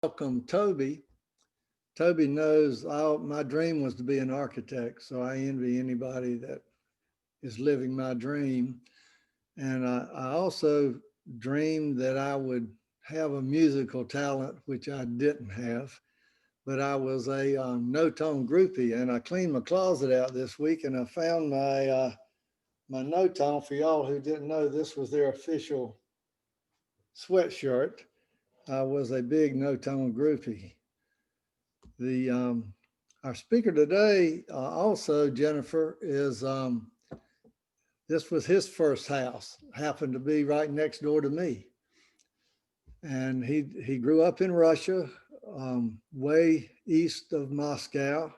welcome Toby. Toby knows my dream was to be an architect, so I envy anybody that is living my dream. And I also dreamed that I would have a musical talent, which I didn't have, but I was a no-tone groupie. And I cleaned my closet out this week, and I found my no-tone. For y'all who didn't know, this was their official sweatshirt. I was a big no-tone groupie. The Our speaker today, also Jennifer, is this was his first house. Happened to be right next door to me, and he grew up in Russia, way east of Moscow,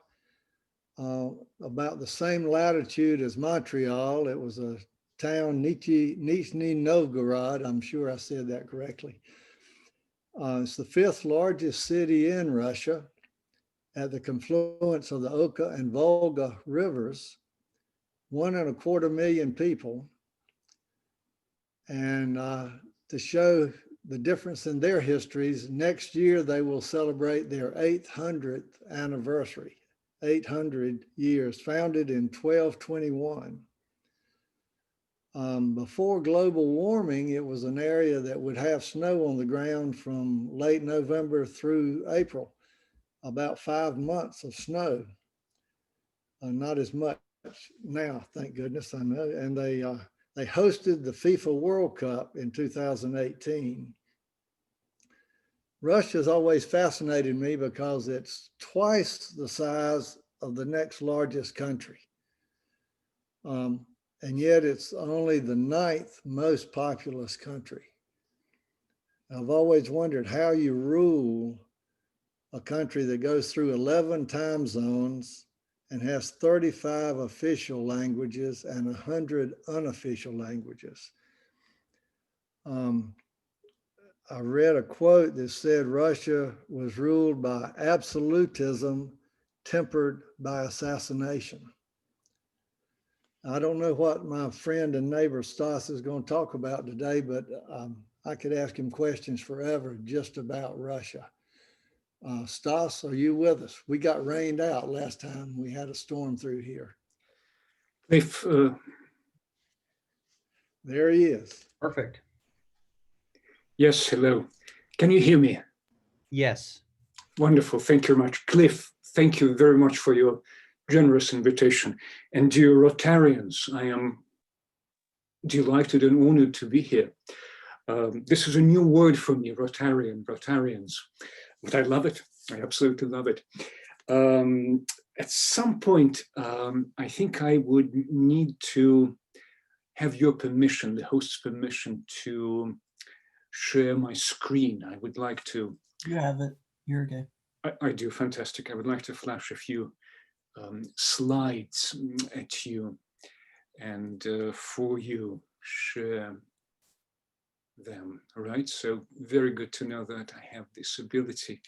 uh, about the same latitude as Montreal. It was a town, Nizhny Novgorod. I'm sure I said that correctly. It's the fifth largest city in Russia, at the confluence of the Oka and Volga rivers, 1.25 million people. And to show the difference in their histories, next year they will celebrate their 800th anniversary, 800 years, founded in 1221. Before global warming, it was an area that would have snow on the ground from late November through April, about 5 months of snow. Not as much now, thank goodness, I know. And they hosted the FIFA World Cup in 2018. Russia's always fascinated me because it's twice the size of the next largest country. And yet it's only the ninth most populous country. I've always wondered how you rule a country that goes through 11 time zones and has 35 official languages and 100 unofficial languages. I read a quote that said Russia was ruled by absolutism tempered by assassination. I don't know what my friend and neighbor Stas is going to talk about today, but I could ask him questions forever just about Russia. Stas, are you with us? We got rained out last time we had a storm through here. If There he is. Perfect. Yes, hello. Can you hear me? Yes. Wonderful. Thank you very much. Cliff, thank you very much for your generous invitation. And dear Rotarians, I am delighted and honored to be here. This is a new word for me, Rotarians. But I love it. I absolutely love it. At some point, I think I would need to have your permission, the host's permission, to share my screen. I would like to. You have it. You're okay. I do. Fantastic. I would like to flash a few slides at you and for you share them. All right. So very good to know that I have this ability.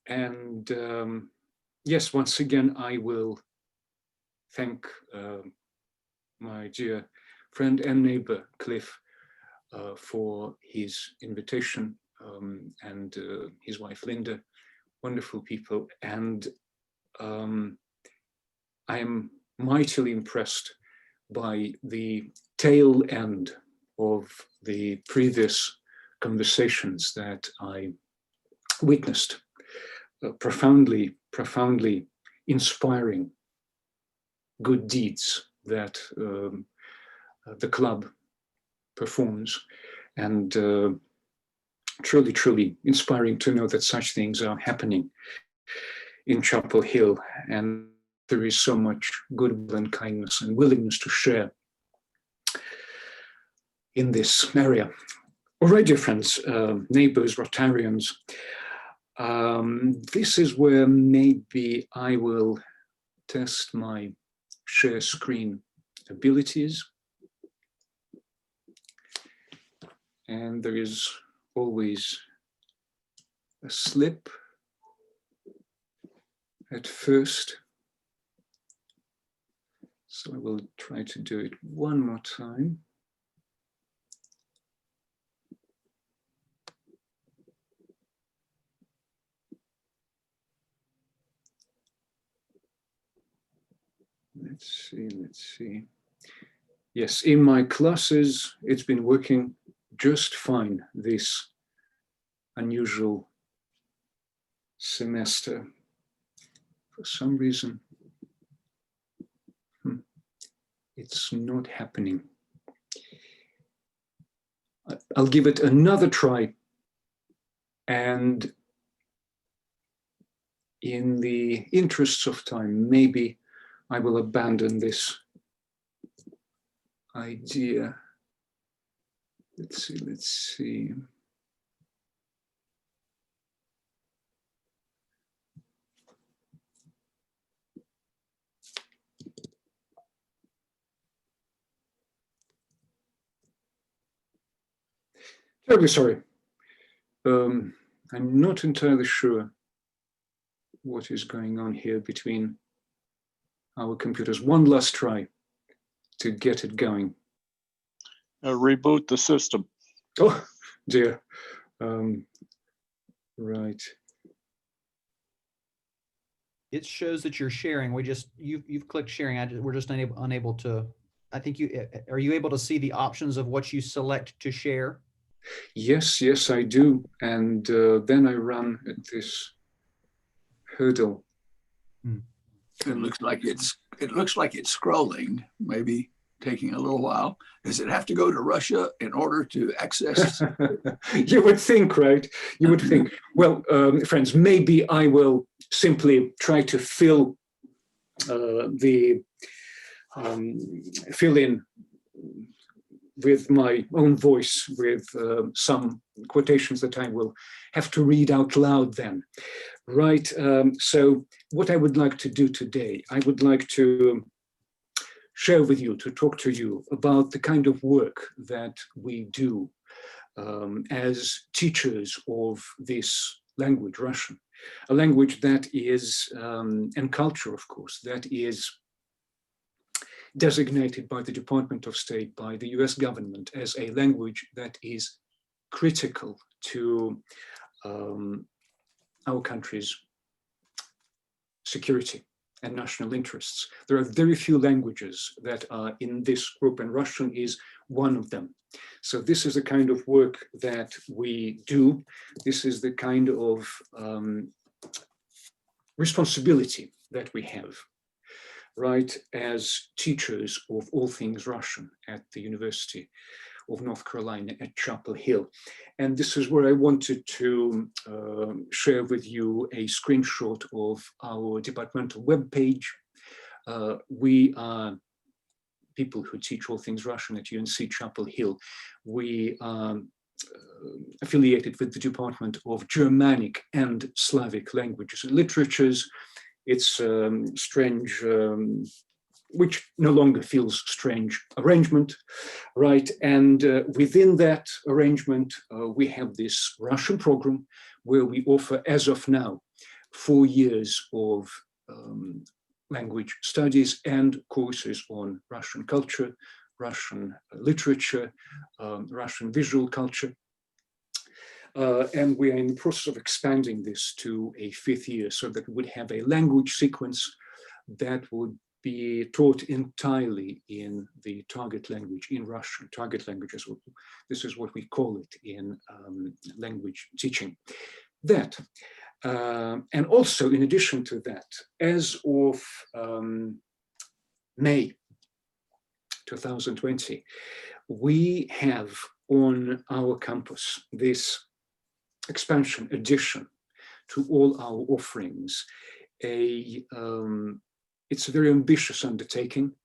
And yes, once again, I will thank my dear friend and neighbor, Cliff, for his invitation, and his wife, Linda, wonderful people. And I am mightily impressed by the tail end of the previous conversations that I witnessed. Profoundly inspiring good deeds that the club performs, and truly inspiring to know that such things are happening in Chapel Hill, and there is so much goodwill and kindness and willingness to share in this area. All right, dear friends, neighbors, Rotarians, this is where maybe I will test my share screen abilities. And there is always a slip at first. So I will try to do it one more time. let's see. Yes, in my classes, it's been working just fine this unusual semester. For some reason, it's not happening. I'll give it another try, and in the interests of time, maybe I will abandon this idea. Let's see. Terribly sorry. I'm not entirely sure what is going on here between our computers. One last try to get it going. Reboot the system. Oh dear. Right. It shows that you're sharing. You've clicked sharing. We're just unable to. I think are you able to see the options of what you select to share? Yes, I do. And then I run at this hurdle. It looks like it's scrolling, maybe taking a little while. Does it have to go to Russia in order to access? You would think, right? You would think. Well, friends, maybe I will simply try to fill in with my own voice with some quotations that I will have to read out loud then. Right, so what I would like to do today, I would like to share with you, to talk to you about the kind of work that we do as teachers of this language, Russian, a language that is, and culture, of course, that is designated by the Department of State, by the US government as a language that is critical to our country's security and national interests. There are very few languages that are in this group, and Russian is one of them. So this is the kind of work that we do. This is the kind of responsibility that we have, right, as teachers of all things Russian at the University of North Carolina at Chapel Hill. And this is where I wanted to share with you a screenshot of our departmental webpage. We are people who teach all things Russian at UNC Chapel Hill. We are affiliated with the Department of Germanic and Slavic Languages and Literatures. It's strange, which no longer feels strange arrangement, right? And within that arrangement, we have this Russian program where we offer, as of now, 4 years of language studies and courses on Russian culture, Russian literature, Russian visual culture. And we are in the process of expanding this to a 5th year so that we would have a language sequence that would be taught entirely in the target language, in Russian. Target language is what, this is what we call it in language teaching. That, and also in addition to that, as of May 2020, we have on our campus this expansion addition to all our offerings. It's a very ambitious undertaking.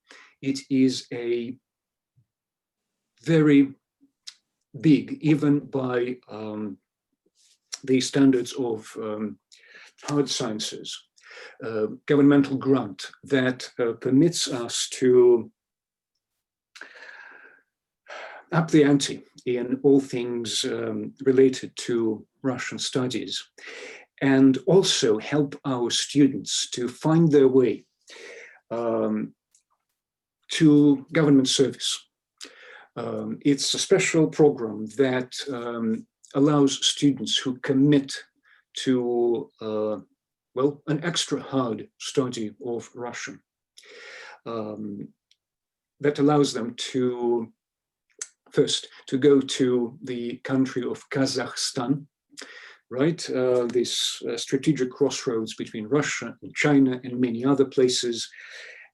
It is a very big, even by the standards of hard sciences, governmental grant that permits us to up the ante in all things related to Russian studies, and also help our students to find their way to government service. It's a special program that allows students who commit to, well, an extra hard study of Russian that allows them to first to go to the country of Kazakhstan, right? This strategic crossroads between Russia and China and many other places.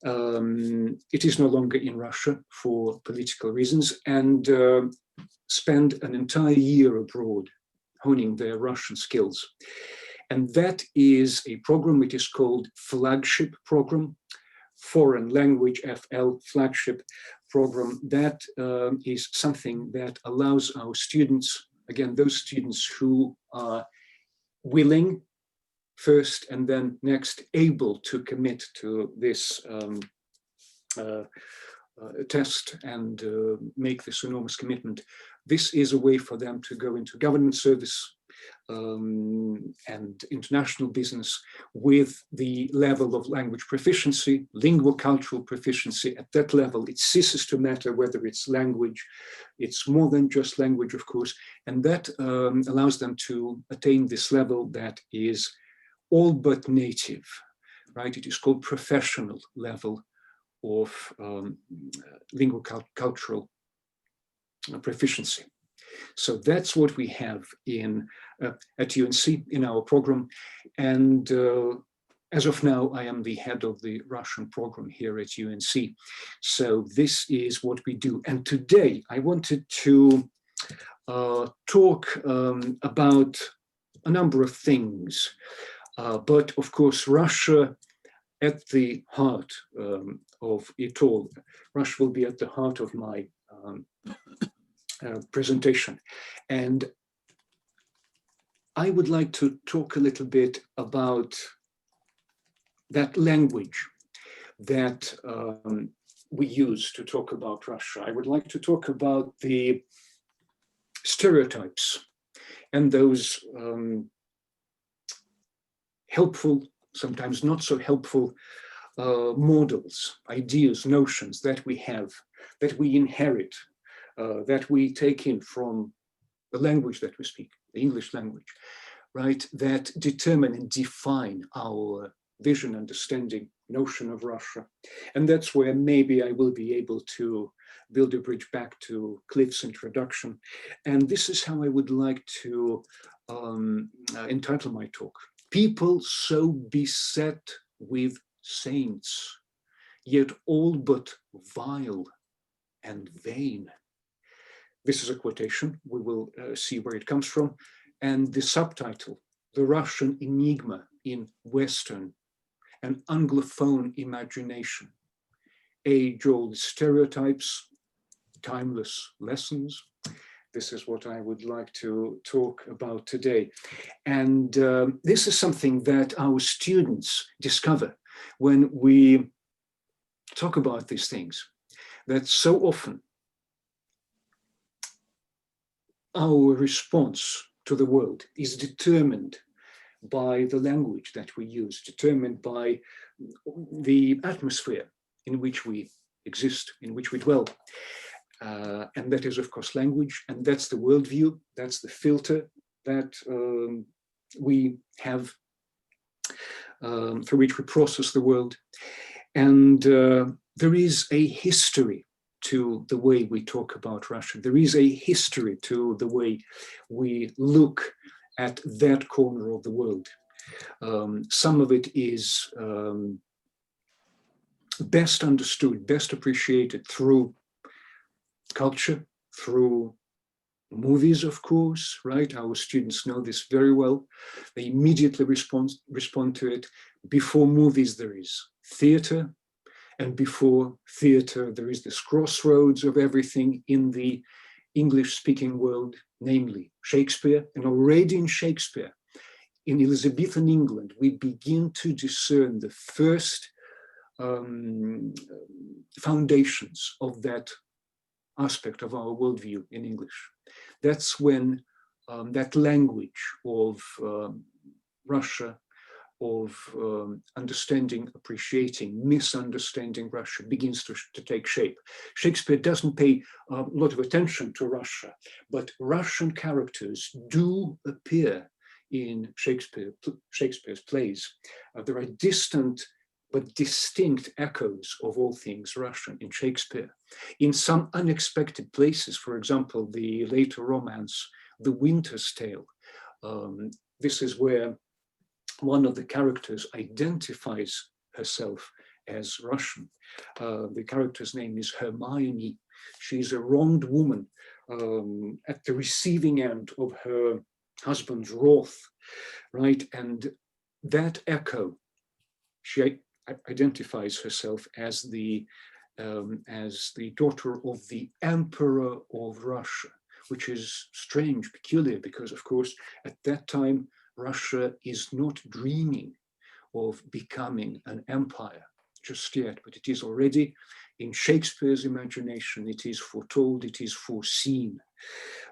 It is no longer in Russia for political reasons, and spend an entire year abroad honing their Russian skills. And that is a program which is called Flagship Program, Foreign Language FL Flagship Program. That is something that allows our students, again, those students who are willing first and then next able to commit to this test and make this enormous commitment. This is a way for them to go into government service and international business with the level of language proficiency, linguocultural proficiency. At that level, it ceases to matter whether it's language. It's more than just language, of course, and that allows them to attain this level that is all but native, right? It is called professional level of linguocultural proficiency. So that's what we have in at UNC in our program. And as of now, I am the head of the Russian program here at UNC. So this is what we do. And today I wanted to talk about a number of things. But of course, Russia at the heart of it all. Russia will be at the heart of my presentation. And I would like to talk a little bit about that language that we use to talk about Russia. I would like to talk about the stereotypes and those helpful, sometimes not so helpful models, ideas, notions that we have, that we inherit, that we take in from the language that we speak, the English language, right? That determine and define our vision, understanding, notion of Russia. And that's where maybe I will be able to build a bridge back to Cliff's introduction. And this is how I would like to entitle my talk. People so beset with saints, yet all but vile and vain. This is a quotation. We will see where it comes from. And the subtitle, The Russian Enigma in Western and Anglophone Imagination. Age-old stereotypes, timeless lessons. This is what I would like to talk about today. And this is something that our students discover when we talk about these things, that so often our response to the world is determined by the language that we use, determined by the atmosphere in which we exist, in which we dwell. And that is, of course, language, and that's the worldview, that's the filter that we have, through which we process the world. And there is a history to the way we talk about Russia. There is a history to the way we look at that corner of the world. Some of it is best understood, best appreciated through culture, through movies, of course, right? Our students know this very well. They immediately respond to it. Before movies, there is theater. And before theater, there is this crossroads of everything in the English-speaking world, namely Shakespeare. And already in Shakespeare, in Elizabethan England, we begin to discern the first foundations of that aspect of our worldview in English. That's when that language of Russia, of understanding, appreciating, misunderstanding Russia begins to take shape. Shakespeare doesn't pay a lot of attention to Russia, but Russian characters do appear in Shakespeare's plays. There are distant but distinct echoes of all things Russian in Shakespeare. In some unexpected places, for example, the later romance, The Winter's Tale, this is where one of the characters identifies herself as Russian. The character's name is Hermione. She's a wronged woman at the receiving end of her husband's wrath, right? And that echo, she identifies herself as the daughter of the Emperor of Russia, which is strange, peculiar, because of course, at that time, Russia is not dreaming of becoming an empire just yet, but it is already in Shakespeare's imagination, it is foretold, it is foreseen,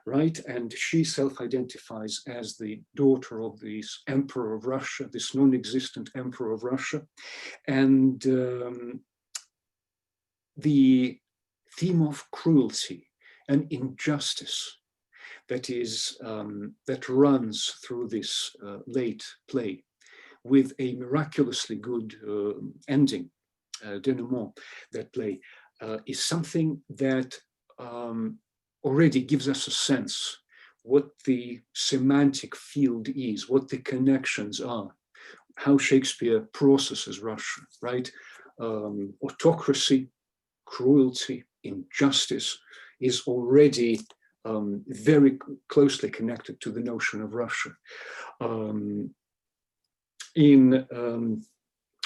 right? And she self-identifies as the daughter of this Emperor of Russia, this non-existent Emperor of Russia. And the theme of cruelty and injustice that runs through this late play with a miraculously good ending, denouement, that play, is something that already gives us a sense what the semantic field is, what the connections are, how Shakespeare processes Russia, right? Autocracy, cruelty, injustice is already very closely connected to the notion of Russia. In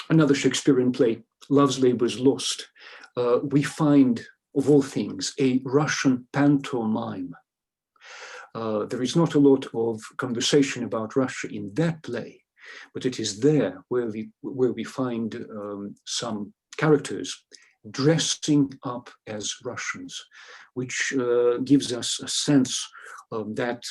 another Shakespearean play, Love's Labour's Lost, we find, of all things, a Russian pantomime. There is not a lot of conversation about Russia in that play, but it is there where we find some characters dressing up as Russians, which gives us a sense that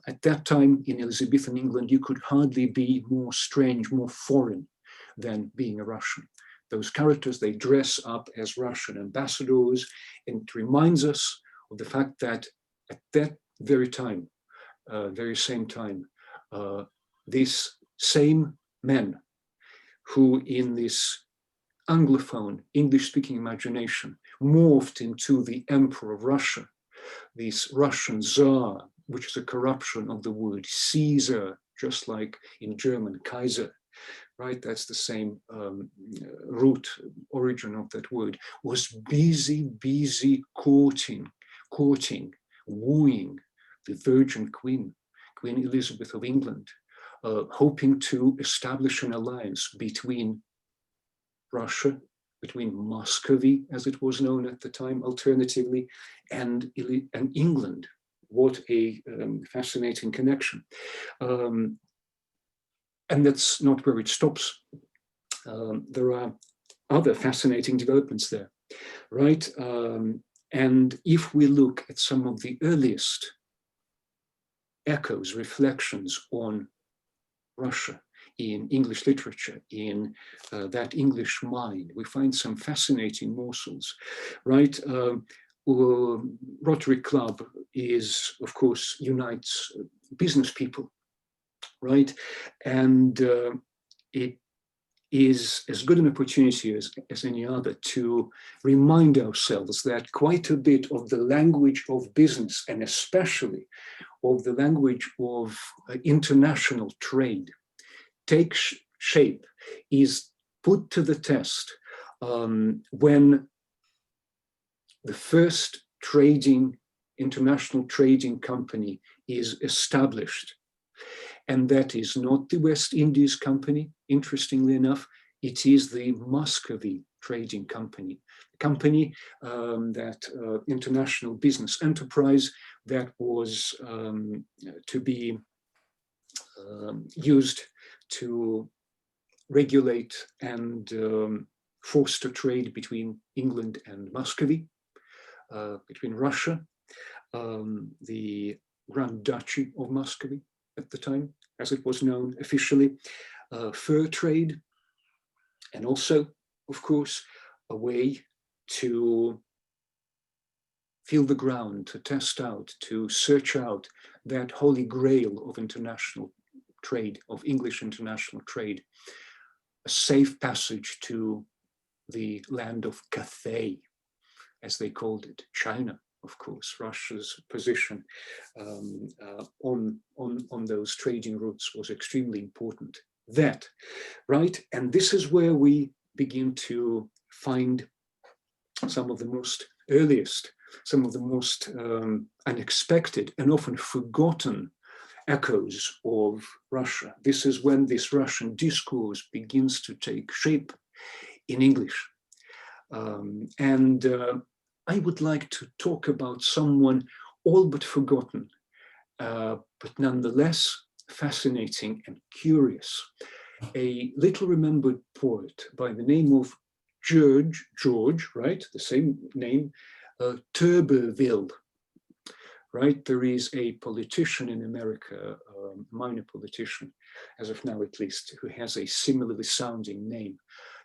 at that time in Elizabethan England, you could hardly be more strange, more foreign than being a Russian. Those characters, they dress up as Russian ambassadors, and it reminds us of the fact that at that very time, very same time, these same men who in this Anglophone, English-speaking imagination morphed into the Emperor of Russia, this Russian Tsar, which is a corruption of the word Caesar, just like in German, Kaiser, right? That's the same root origin of that word, was busy courting, wooing the Virgin Queen, Queen Elizabeth of England, hoping to establish an alliance between Russia, between Muscovy, as it was known at the time, alternatively, and England. What a fascinating connection. And that's not where it stops. There are other fascinating developments there, right? And if we look at some of the earliest echoes, reflections on Russia in English literature, in that English mind, we find some fascinating morsels, right? Rotary Club is, of course, unites business people, right? And it is as good an opportunity as any other to remind ourselves that quite a bit of the language of business, and especially of the language of international trade, takes shape, is put to the test when the first international trading company is established. And that is not the West Indies Company, interestingly enough, it is the Muscovy Trading Company, that international business enterprise that was to be used to regulate and foster trade between England and Muscovy, between Russia, the Grand Duchy of Muscovy at the time, as it was known officially, fur trade, and also, of course, a way to feel the ground, to test out, to search out that holy grail of international trade, of English international trade, a safe passage to the land of Cathay, as they called it, China. Of course, Russia's position on those trading routes was extremely important. That, right? And this is where we begin to find some of the most earliest, some of the most unexpected and often forgotten echoes of Russia. This is when this Russian discourse begins to take shape in English. I would like to talk about someone all but forgotten, but nonetheless fascinating and curious. A little remembered poet by the name of George, right? The same name, Tuberville, right? There is a politician in America, a minor politician, as of now at least, who has a similarly sounding name.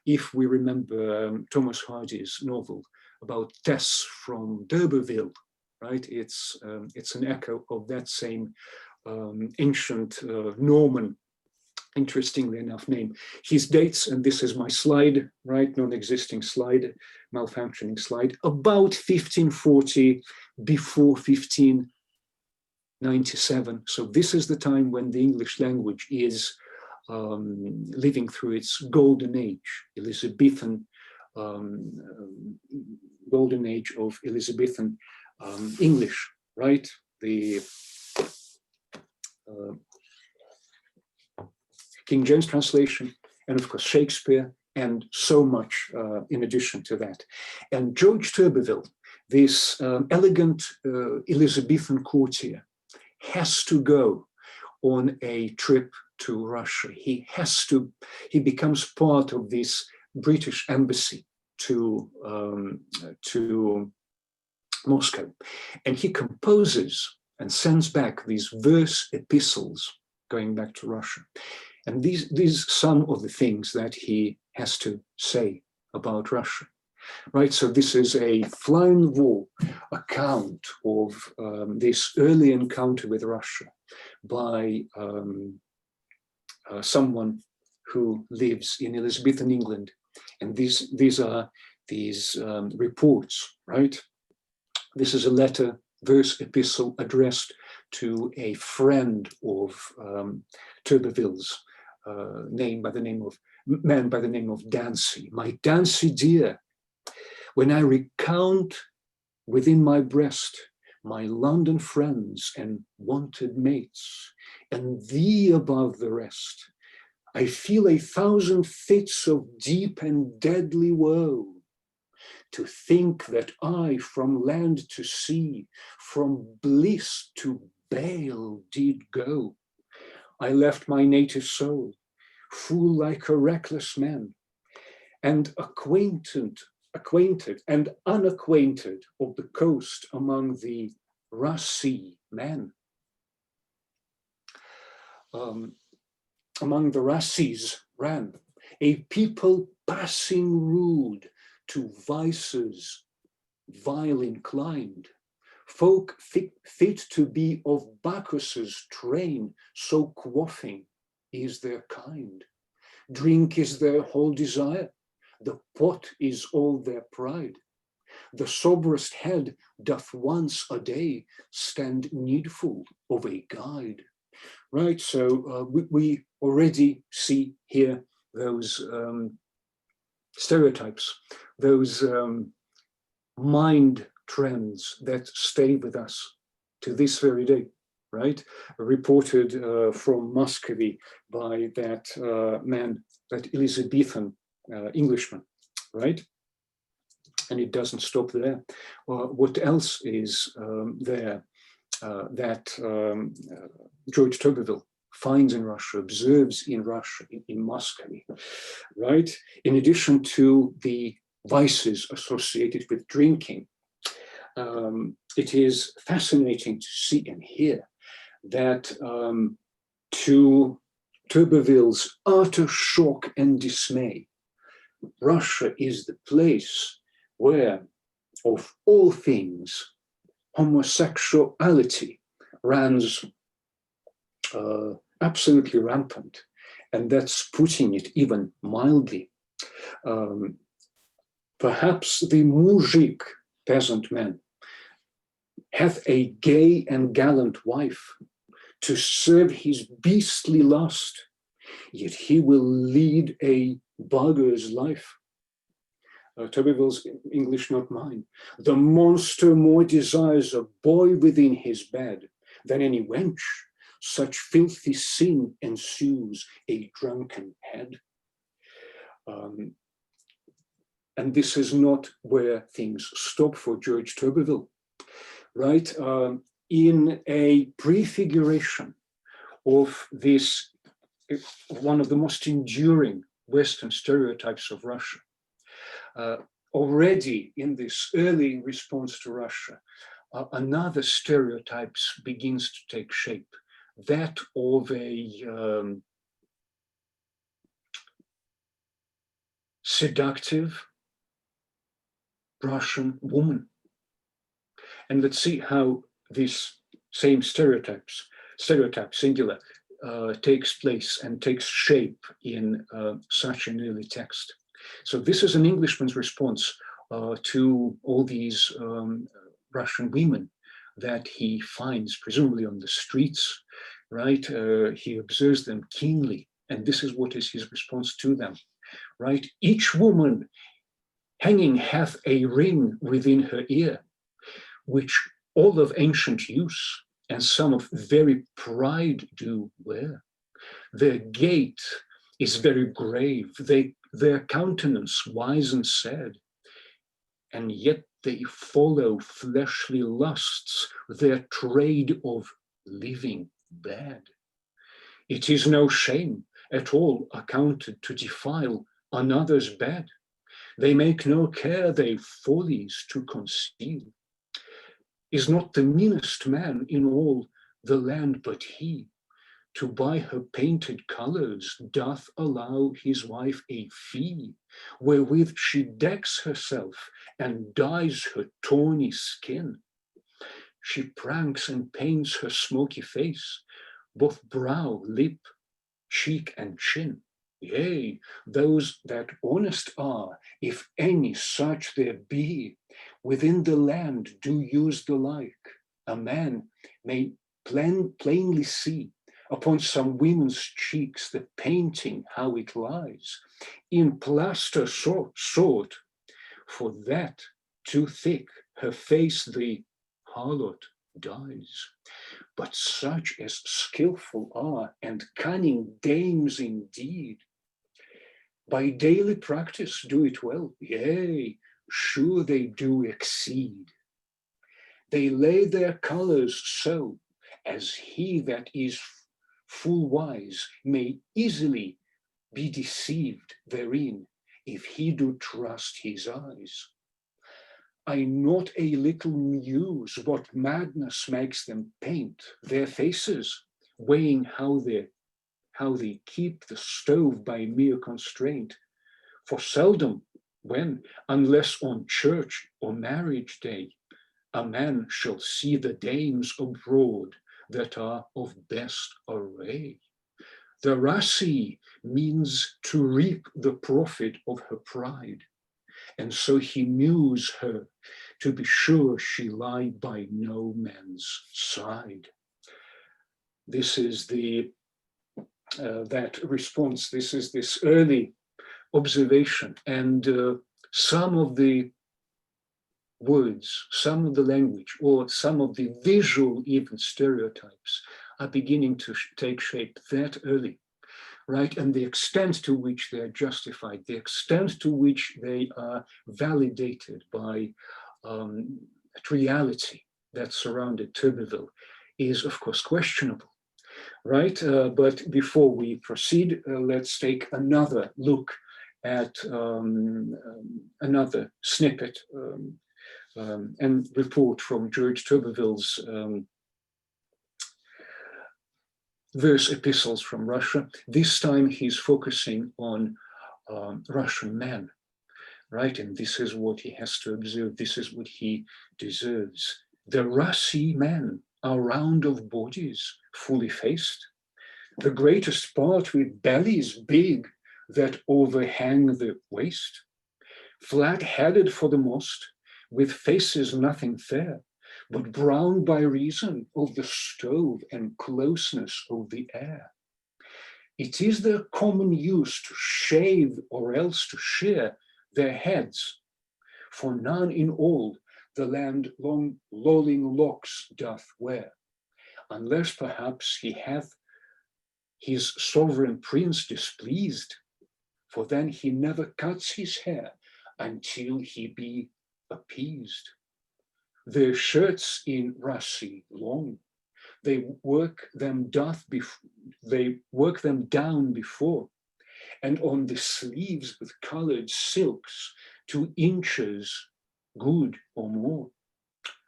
If we remember Thomas Hardy's novel about Tess from D'Urberville, right? It's an echo of that same ancient Norman, interestingly enough, name. His dates, and this is my slide, right? Non-existing slide, malfunctioning slide, about 1540, before 1597. So this is the time when the English language is living through its golden age, Elizabethan, golden age of Elizabethan English, right? The King James translation, and of course Shakespeare, and so much in addition to that. And George Tuberville, this elegant Elizabethan courtier, has to go on a trip to Russia. He becomes part of this British embassy to Moscow, and he composes and sends back these verse epistles going back to Russia. And these some of the things that he has to say about Russia, right? So this is a fly on the wall account of this early encounter with Russia by someone who lives in Elizabethan England. And these are these reports, right? This is a letter, verse epistle addressed to a friend of Tuberville's, man by the name of Dancy. My Dancy dear, when I recount within my breast my London friends and wanted mates, and thee above the rest, I feel 1,000 fits of deep and deadly woe, to think that I from land to sea, from bliss to bale did go. I left my native soul, fool like a reckless man, and acquainted and unacquainted of the coast among the Russie men. Among the Russies ran a people passing rude, to vices vile inclined, folk fit to be of Bacchus's train, so quaffing is their kind. Drink is their whole desire, the pot is all their pride. The soberest head doth once a day stand needful of a guide. Right, so we already see here those stereotypes, those mind trends that stay with us to this very day, right? Reported from Muscovy by that man, that Elizabethan Englishman, right? And it doesn't stop there. What else is there that George Tuberville finds in Russia, observes in Russia, in Muscovy, right? In addition to the vices associated with drinking, it is fascinating to see and hear that to Tuberville's utter shock and dismay, Russia is the place where, of all things, homosexuality runs absolutely rampant, and that's putting it even mildly. Perhaps the muzhik, peasant man, hath a gay and gallant wife to serve his beastly lust, yet he will lead a beggar's life. Tuberville's English, not mine. The monster more desires a boy within his bed than any wench. Such filthy sin ensues a drunken head. And this is not where things stop for George Tuberville, right? In a prefiguration of this, one of the most enduring Western stereotypes of Russia, already in this early response to Russia, another stereotype begins to take shape, that of a seductive Russian woman. And let's see how this same stereotype, singular, takes place and takes shape in such an early text. So this is an Englishman's response to all these Russian women that he finds presumably on the streets, right? He observes them keenly, and this is what is his response to them, right? Each woman hanging hath a ring within her ear, which all of ancient use and some of very pride do wear. Their gait is very grave, their countenance wise and sad, and yet they follow fleshly lusts, their trade of living bad. It is no shame at all accounted to defile another's bed. They make no care their follies to conceal. Is not the meanest man in all the land but he, to buy her painted colours doth allow his wife a fee, wherewith she decks herself and dyes her tawny skin. She pranks and paints her smoky face, both brow, lip, cheek, and chin. Yea, those that honest are, if any such there be, within the land do use the like. A man may plainly see upon some women's cheeks the painting how it lies, in plaster sort, for that too thick her face the harlot dyes. But such as skillful are and cunning dames indeed, by daily practice do it well, yea, sure they do exceed. They lay their colours so as he that is full wise may easily be deceived therein, if he do trust his eyes. I not a little muse what madness makes them paint their faces, weighing how they keep the stove by mere constraint. For seldom, when, unless on church or marriage day, a man shall see the dames abroad that are of best array. The Rasi means to reap the profit of her pride, and so he muse her to be sure she lie by no man's side. This is that response. This is this early observation, and some of the words, some of the language, or some of the visual even stereotypes are beginning to take shape that early, right? And the extent to which they are justified, the extent to which they are validated by reality that surrounded Tuberville is, of course, questionable, right? But before we proceed, let's take another look at another snippet and report from George Tuberville's verse epistles from Russia. This time he's focusing on Russian men, right? And this is what he has to observe. This is what he deserves. The Rasi men are round of bodies, fully faced. the greatest part with bellies big that overhang the waist, flat-headed for the most, with faces nothing fair, but brown by reason of the stove and closeness of the air. It is their common use to shave or else to shear their heads, for none in all the land long lolling locks doth wear, unless perhaps he hath his sovereign prince displeased, for then he never cuts his hair until he be appeased. Their shirts in Russia long, they work them down before, and on the sleeves with colored silks 2 inches good or more.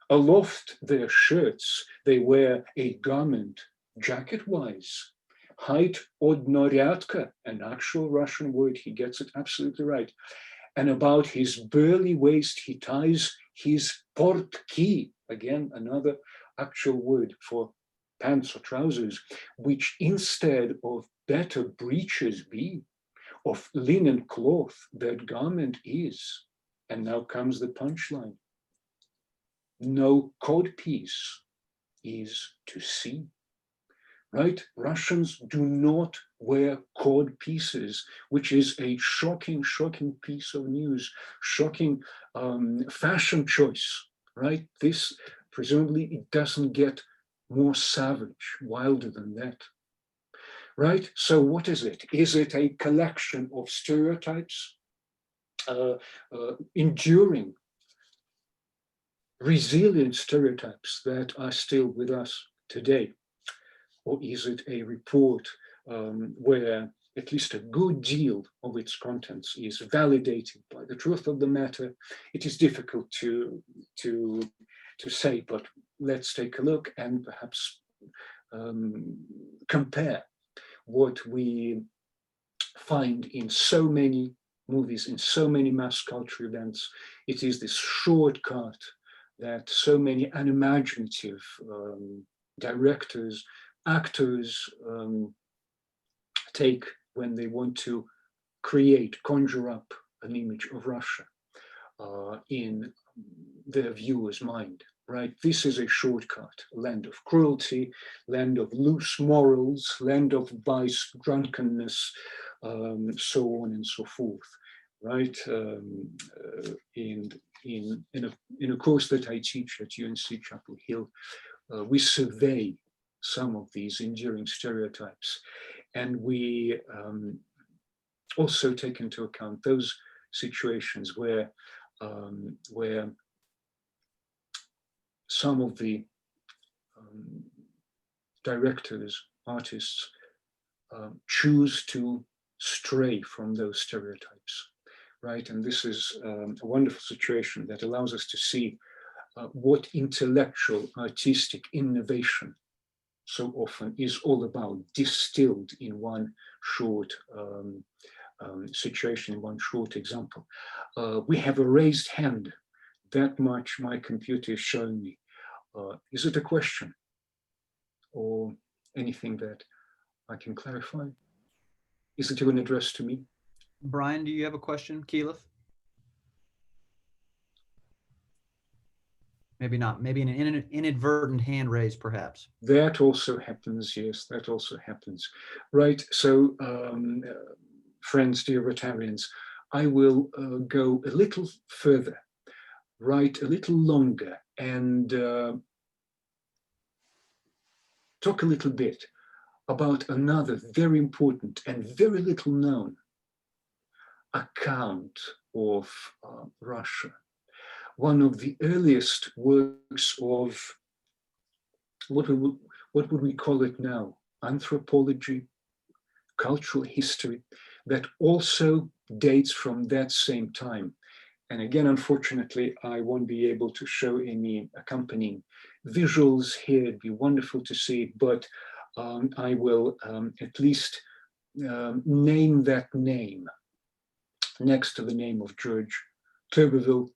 Aloft their shirts they wear a garment jacket-wise, height odnoryadka, an actual Russian word, he gets it absolutely right. And about his burly waist he ties his portki, again another actual word for pants or trousers, which instead of better breeches be, of linen cloth that garment is. And now comes the punchline. No codpiece is to see. Right? Russians do not wear cod pieces, which is a shocking, shocking piece of news, shocking fashion choice, right? This, presumably, it doesn't get more savage, wilder than that, right? So what is it? Is it a collection of stereotypes, enduring, resilient stereotypes that are still with us today? Or is it a report where at least a good deal of its contents is validated by the truth of the matter? It is difficult to say, but let's take a look and perhaps compare what we find in so many movies, in so many mass culture events. It is this shortcut that so many unimaginative directors, actors take when they want to create, conjure up an image of Russia in their viewer's mind, right? This is a shortcut, land of cruelty, land of loose morals, land of vice, drunkenness, so on and so forth, right? In a course that I teach at UNC Chapel Hill, we survey some of these enduring stereotypes, and we also take into account those situations where some of the directors, artists choose to stray from those stereotypes, right? And this is a wonderful situation that allows us to see what intellectual, artistic innovation so often is all about, distilled in one short situation, in one short example. We have a raised hand. That much my computer is showing me. Is it a question or anything that I can clarify? Is it even addressed to me? Brian, do you have a question, Keyleth? Maybe not. Maybe an inadvertent hand raise, perhaps. That also happens, yes, that also happens. Right, so friends, dear Rotarians, I will go a little further, right, a little longer, and talk a little bit about another very important and very little known account of Russia. One of the earliest works of, what would we call it now? Anthropology, cultural history, that also dates from that same time. And again, unfortunately, I won't be able to show any accompanying visuals here. It'd be wonderful to see it, but I will at least name that name next to the name of George Tuberville,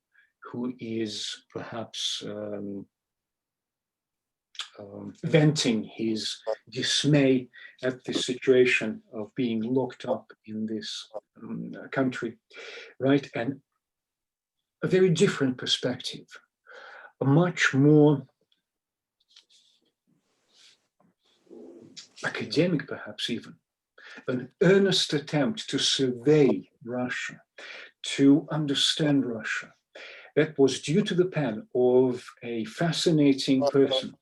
who is perhaps venting his dismay at the situation of being locked up in this country, right? And a very different perspective, a much more academic, perhaps even, an earnest attempt to survey Russia, to understand Russia, that was due to the pen of a fascinating person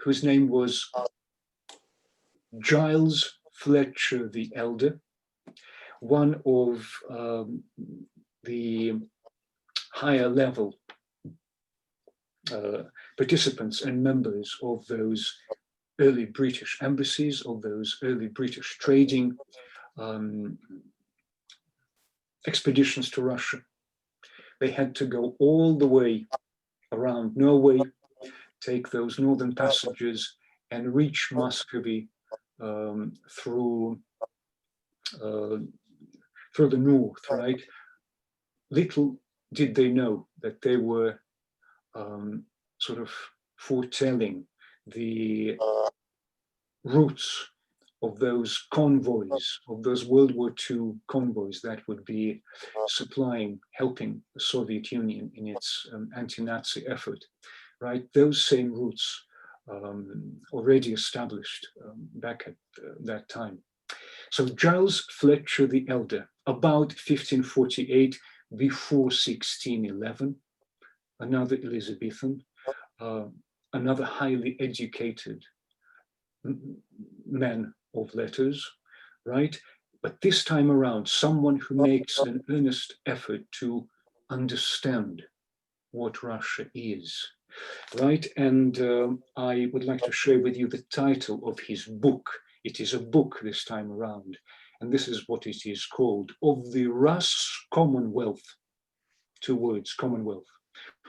whose name was Giles Fletcher the Elder, one of the higher level participants and members of those early British embassies, of those early British trading expeditions to Russia. They had to go all the way around Norway, take those northern passages, and reach Muscovy through the north, right? Little did they know that they were sort of foretelling the routes of those convoys, of those World War II convoys that would be supplying, helping the Soviet Union in its anti-Nazi effort, right? Those same routes already established back at that time. So Giles Fletcher the Elder, about 1548, before 1611, another Elizabethan, another highly educated man of letters, right? But this time around, someone who makes an earnest effort to understand what Russia is, right? And I would like to share with you the title of his book. It is a book this time around, and this is what it is called: Of the Rus Commonwealth, 2 words, Commonwealth,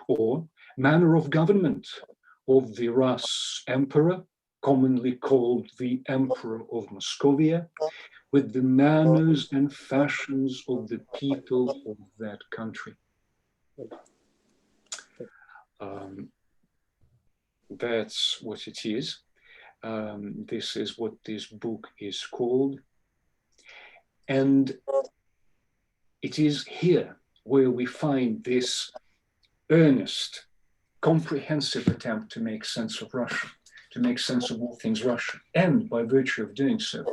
or Manner of Government of the Rus Emperor, commonly called the Emperor of Moscovia, with the manners and fashions of the people of that country. That's what it is. This is what this book is called. And it is here where we find this earnest, comprehensive attempt to make sense of Russia, to make sense of all things Russian, and by virtue of doing so,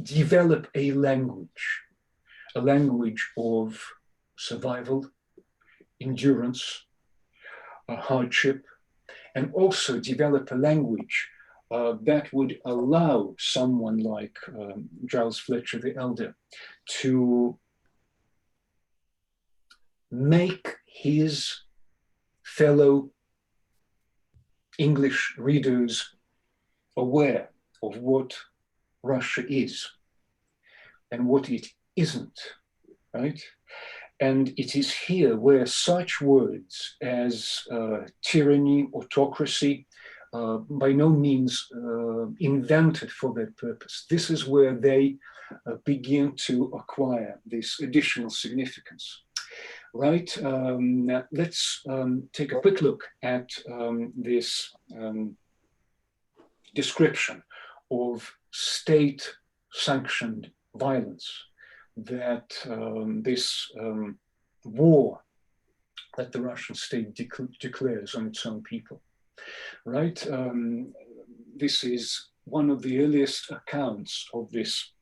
develop a language of survival, endurance, hardship, and also develop a language that would allow someone like Giles Fletcher the Elder to make his fellow English readers aware of what Russia is and what it isn't, right? And it is here where such words as tyranny, autocracy, by no means invented for that purpose. This is where they begin to acquire this additional significance, right? Now let's take a quick look at this description of state-sanctioned violence, that this war that the Russian state declares on its own people, right? This is one of the earliest accounts of this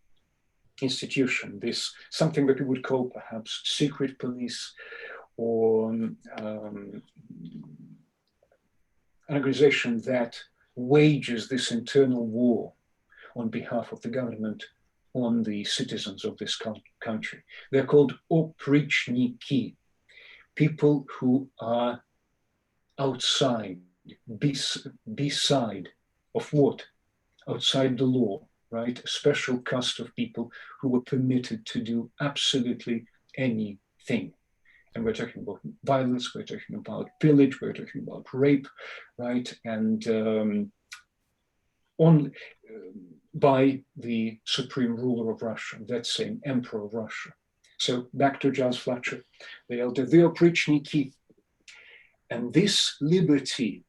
institution, this something that we would call perhaps secret police, or an organization that wages this internal war on behalf of the government on the citizens of this country. They're called oprichniki, people who are outside, beside of what? Outside the law, right? A special caste of people who were permitted to do absolutely anything. And we're talking about violence, we're talking about pillage, we're talking about rape, right? And by the supreme ruler of Russia, that same emperor of Russia, So back to Giles Fletcher, the elder, the oprichniki. And this liberty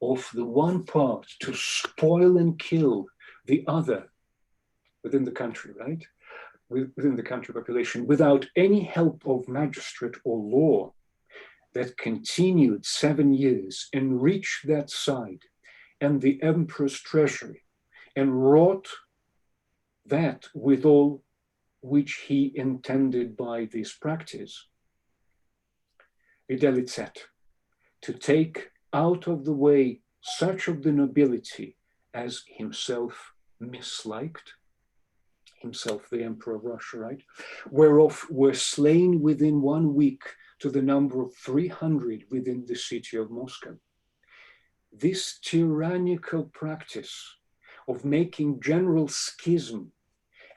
of the one part to spoil and kill the other within the country, right? Within the country population, without any help of magistrate or law, that continued 7 years and reached that side and the emperor's treasury, and wrought that with all which he intended by this practice, videlicet, to take out of the way such of the nobility as himself misliked, himself the Emperor of Russia, right? Whereof were slain within 1 week to the number of 300 within the city of Moscow. This tyrannical practice of making general schism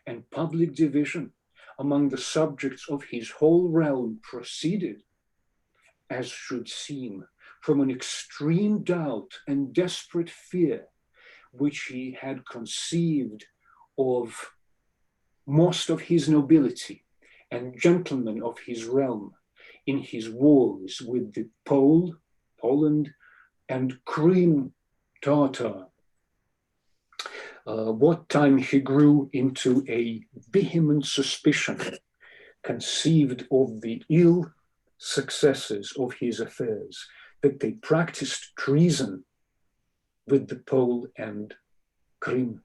and public division among the subjects of his whole realm proceeded, as should seem, from an extreme doubt and desperate fear which he had conceived of most of his nobility and gentlemen of his realm in his wars with the Poland, and Crim Tatar. What time he grew into a vehement suspicion conceived of the ill successes of his affairs, that they practiced treason with the Pole and Crim,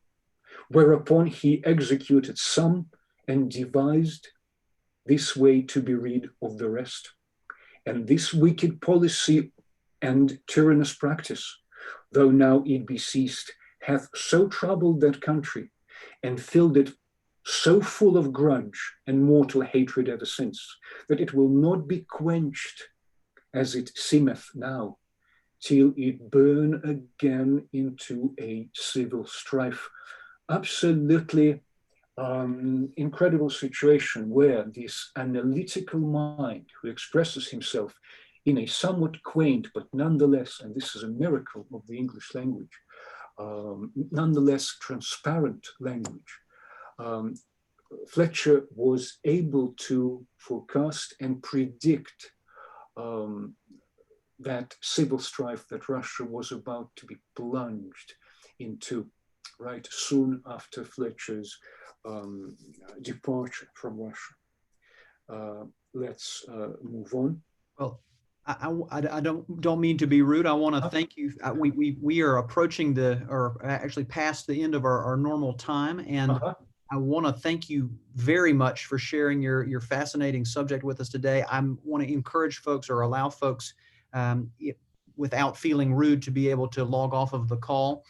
whereupon he executed some and devised this way to be rid of the rest. And this wicked policy and tyrannous practice, though now it be ceased, hath so troubled that country and filled it so full of grudge and mortal hatred ever since, that it will not be quenched as it seemeth now, till it burn again into a civil strife. Absolutely incredible situation where this analytical mind, who expresses himself in a somewhat quaint, but nonetheless, and this is a miracle of the English language, nonetheless transparent language, Fletcher was able to forecast and predict that civil strife that Russia was about to be plunged into, right, soon after Fletcher's departure from Russia. Let's move on. Well, I don't mean to be rude. I want to thank you. We are approaching or actually past the end of our normal time, and I want to thank you very much for sharing your fascinating subject with us today. I want to encourage folks or allow folks without feeling rude to be able to log off of the call.